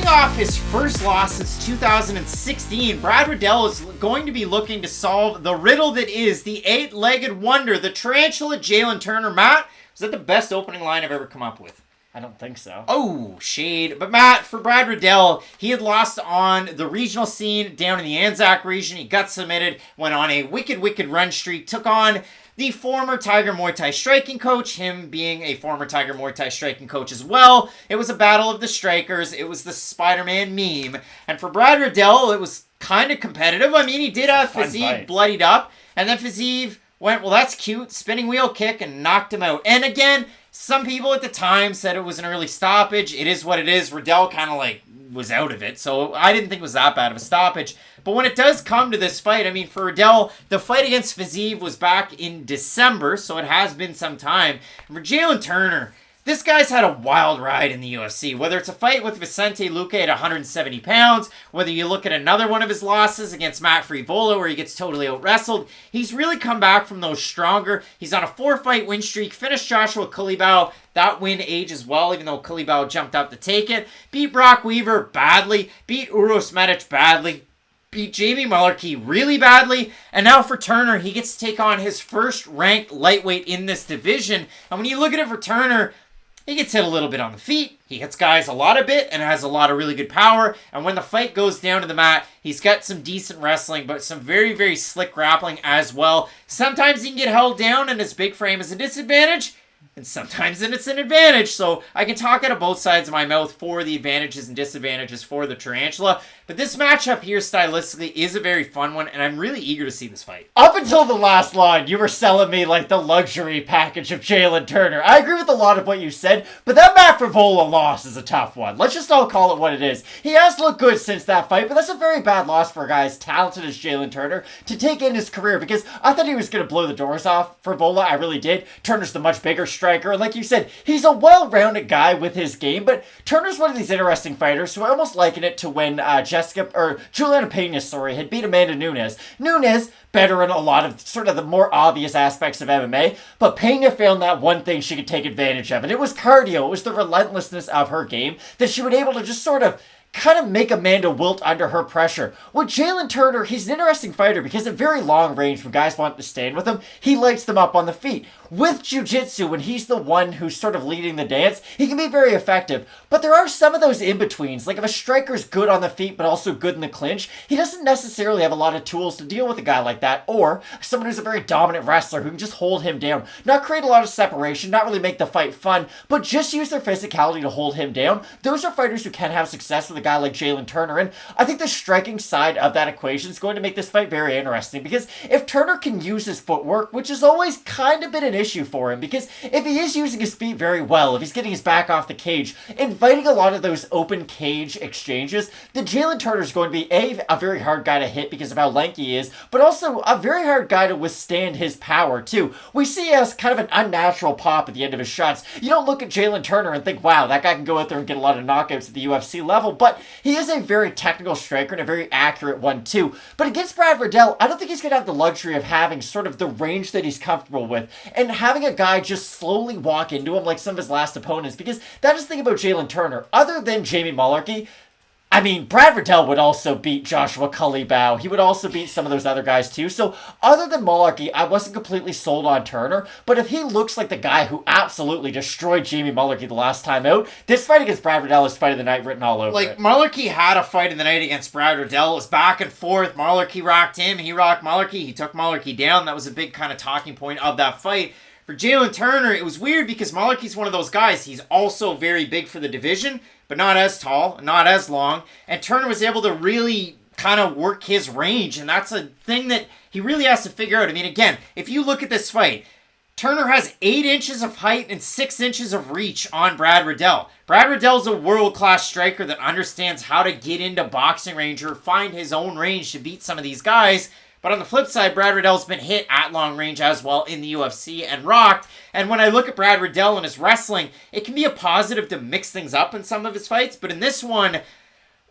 off his first loss since 2016, Brad Riddell is going to be looking to solve the riddle that is the eight-legged wonder, the Tarantula Jalin Turner. Matt, is that the best opening line I've ever come up with? I don't think so. Oh, shade. But Matt, for Brad Riddell, he had lost on the regional scene down in the Anzac region. He got submitted, went on a wicked run streak, took on the former Tiger Muay Thai striking coach, him being a former Tiger Muay Thai striking coach as well. It was a battle of the strikers. It was the Spider-Man meme. And for Brad Riddell, it was kind of competitive. I mean, he did have Fiziev bloodied up, and then Fiziev went, well, that's cute, spinning wheel kick, and knocked him out. And again, some people at the time said it was an early stoppage. It is what it is. Riddell kind of was out of it, so I didn't think it was that bad of a stoppage. But when it does come to this fight, I mean, for Riddell, the fight against Fiziev was back in December, so it has been some time. And for Jalin Turner, this guy's had a wild ride in the UFC. Whether it's a fight with Vicente Luque at 170 pounds, whether you look at another one of his losses against Matt Frevola where he gets totally out-wrestled, he's really come back from those stronger. He's on a 4-fight win streak, finished Joshua Culibao. That win ages well, even though Culibao jumped up to take it. Beat Brock Weaver badly. Beat Uros Medic badly. Beat Jamie Mullarkey really badly. And now for Turner, he gets to take on his first ranked lightweight in this division. And when you look at it for Turner, he gets hit a little bit on the feet. He hits guys a lot of bit and has a lot of really good power. And when the fight goes down to the mat, he's got some decent wrestling, but some very slick grappling as well. Sometimes he can get held down and his big frame is a disadvantage. And sometimes it's an advantage. So I can talk out of both sides of my mouth for the advantages and disadvantages for the Tarantula. But this matchup here stylistically is a very fun one, and I'm really eager to see this fight. Up until the last line, you were selling me like the luxury package of Jalin Turner. I agree with a lot of what you said, but that Matt Frevola loss is a tough one. Let's just all call it what it is. He has looked good since that fight, but that's a very bad loss for a guy as talented as Jalin Turner to take in his career, because I thought he was going to blow the doors off Frevola. I really did. Turner's the much bigger striker, and like you said, he's a well-rounded guy with his game, but Turner's one of these interesting fighters, so I almost liken it to when Juliana Pena, had beat Amanda Nunes. Nunes, better in a lot of sort of the more obvious aspects of MMA, but Pena found that one thing she could take advantage of, and it was cardio. It was the relentlessness of her game that she was able to just sort of kind of make Amanda wilt under her pressure. With Jalin Turner, he's an interesting fighter because at very long range, when guys want to stand with him, he lights them up on the feet. With jiu-jitsu, when he's the one who's sort of leading the dance, he can be very effective. But there are some of those in-betweens. Like if a striker's good on the feet but also good in the clinch, he doesn't necessarily have a lot of tools to deal with a guy like that. Or someone who's a very dominant wrestler who can just hold him down. Not create a lot of separation, not really make the fight fun, but just use their physicality to hold him down. Those are fighters who can have success with a guy like Jalin Turner. And I think the striking side of that equation is going to make this fight very interesting. Because if Turner can use his footwork, which has always kind of been an issue for him, because if he is using his feet very well, if he's getting his back off the cage, inviting a lot of those open cage exchanges, then Jalin Turner is going to be a very hard guy to hit because of how lanky he is, but also a very hard guy to withstand his power too. We see as kind of an unnatural pop at the end of his shots. You don't look at Jalin Turner and think, wow, that guy can go out there and get a lot of knockouts at the UFC level, but he is a very technical striker and a very accurate one too. But against Brad Riddell, I don't think he's going to have the luxury of having sort of the range that he's comfortable with and having a guy just slowly walk into him like some of his last opponents, because that is the thing about Jalin Turner. Other than Jamie Mullarkey, I mean, Brad Riddell would also beat Joshua Culibao. He would also beat some of those other guys too. So other than Mullarkey, I wasn't completely sold on Turner. But if he looks like the guy who absolutely destroyed Jamie Mullarkey the last time out, this fight against Brad Riddell is fight of the night written all over it. Mullarkey had a fight of the night against Brad Riddell. It was back and forth. Mullarkey rocked him. He rocked Mullarkey. He took Mullarkey down. That was a big kind of talking point of that fight. For Jalin Turner, it was weird because Mullarkey's one of those guys. He's also very big for the division, but not as tall, not as long. And Turner was able to really kind of work his range, and that's a thing that he really has to figure out. I mean, again, if you look at this fight, Turner has 8 inches of height and 6 inches of reach on Brad Riddell. Brad Riddell's a world-class striker that understands how to get into boxing range or find his own range to beat some of these guys. But on the flip side, Brad Riddell's been hit at long range as well in the UFC and rocked. And when I look at Brad Riddell and his wrestling, it can be a positive to mix things up in some of his fights. But in this one,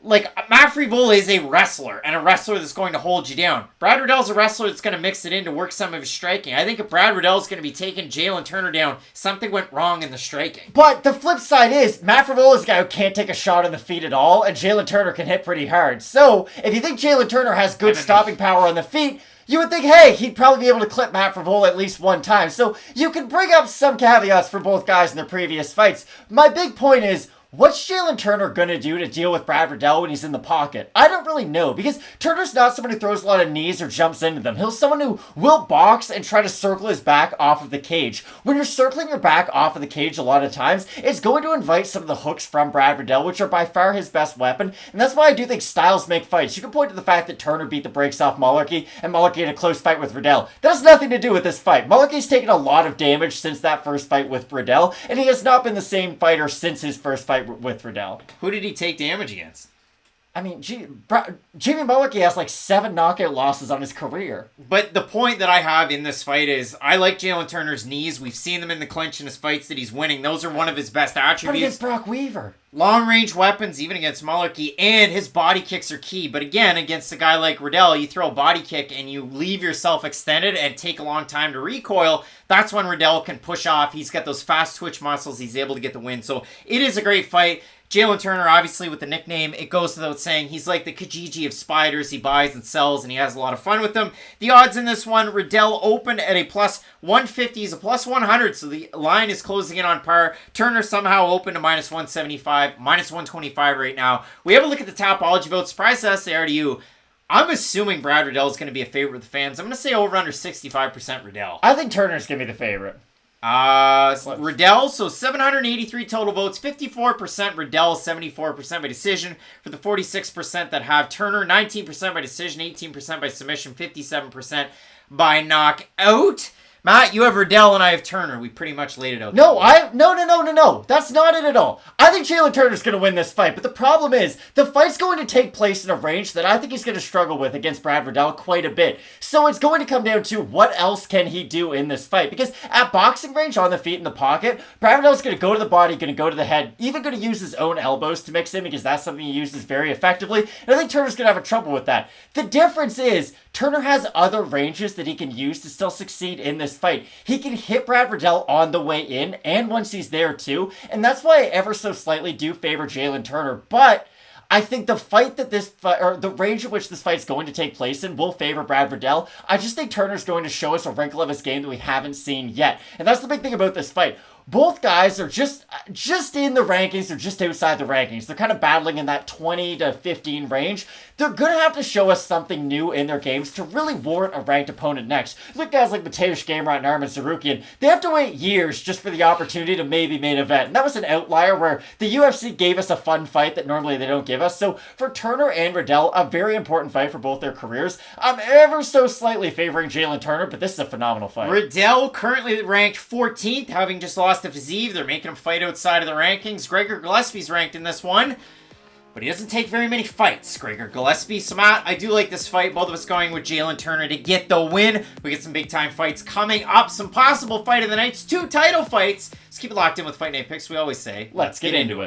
Like, Matt Frevola is a wrestler, and a wrestler that's going to hold you down. Brad Riddell's a wrestler that's going to mix it in to work some of his striking. I think if Brad Riddell's going to be taking Jalin Turner down, something went wrong in the striking. But the flip side is, Matt Frevola's a guy who can't take a shot in the feet at all, and Jalin Turner can hit pretty hard. So, if you think Jalin Turner has good stopping power on the feet, you would think, hey, he'd probably be able to clip Matt Frevola at least one time. So, you can bring up some caveats for both guys in their previous fights. My big point is, what's Jalin Turner going to do to deal with Brad Riddell when he's in the pocket? I don't really know, because Turner's not someone who throws a lot of knees or jumps into them. He's someone who will box and try to circle his back off of the cage. When you're circling your back off of the cage a lot of times, it's going to invite some of the hooks from Brad Riddell, which are by far his best weapon, and that's why I do think styles make fights. You can point to the fact that Turner beat the brakes off Mullarkey, and Mullarkey had a close fight with Riddell. That has nothing to do with this fight. Mullarkey's taken a lot of damage since that first fight with Riddell, and he has not been the same fighter since his first fight with Riddell. Who did he take damage against? I mean, Jamie Mullarkey has like 7 knockout losses on his career. But the point that I have in this fight is, I like Jalin Turner's knees. We've seen them in the clinch in his fights that he's winning. Those are one of his best attributes. But against Brock Weaver. Long-range weapons, even against Mullarkey, and his body kicks are key. But again, against a guy like Riddell, you throw a body kick and you leave yourself extended and take a long time to recoil. That's when Riddell can push off. He's got those fast twitch muscles. He's able to get the win. So it is a great fight. Jalin Turner, obviously, with the nickname, it goes without saying, he's like the Kijiji of spiders. He buys and sells, and he has a lot of fun with them. The odds in this one, Riddell opened at a plus 150. He's a plus 100, so the line is closing in on par. Turner somehow opened to minus 175, minus 125 right now. We have a look at the Tapology votes. Surprise to us, they are to you. I'm assuming Brad Riddell is going to be a favorite with the fans. I'm going to say over under 65% Riddell. I think Turner's going to be the favorite. Riddell, so 783 total votes, 54% Riddell, 74% by decision for the 46% that have Turner, 19% by decision, 18% by submission, 57% by knockout. Matt, you have Riddell and I have Turner. We pretty much laid it out. No. That's not it at all. I think Jalin Turner's going to win this fight, but the problem is, the fight's going to take place in a range that I think he's going to struggle with against Brad Riddell quite a bit. So it's going to come down to what else can he do in this fight, because at boxing range, on the feet, in the pocket, Brad Riddell's going to go to the body, going to go to the head, even going to use his own elbows to mix in, because that's something he uses very effectively, and I think Turner's going to have trouble with that. The difference is, Turner has other ranges that he can use to still succeed in this fight. He can hit Brad Riddell on the way in, and once he's there too, and that's why I ever so slightly do favor Jalin Turner, but I think the fight that the range in which this fight's going to take place in will favor Brad Riddell. I just think Turner's going to show us a wrinkle of his game that we haven't seen yet, and that's the big thing about this fight. Both guys are just in the rankings, they're just outside the rankings. They're kind of battling in that 20 to 15 range. They're going to have to show us something new in their games to really warrant a ranked opponent next. Look, guys like Mateusz Gamrot and Arman Tsarukyan, they have to wait years just for the opportunity to maybe main event. And that was an outlier where the UFC gave us a fun fight that normally they don't give us. So for Turner and Riddell, a very important fight for both their careers. I'm ever so slightly favoring Jalin Turner, but this is a phenomenal fight. Riddell currently ranked 14th, having just lost to Fiziev. They're making him fight outside of the rankings. Gregor Gillespie's ranked in this one, but he doesn't take very many fights, Gregor Gillespie. So, Matt, I do like this fight. Both of us going with Jalin Turner to get the win. We get some big-time fights coming up. Some possible fight of the nights. 2 title fights. Let's keep it locked in with Fight Night Picks. We always say, let's get into it.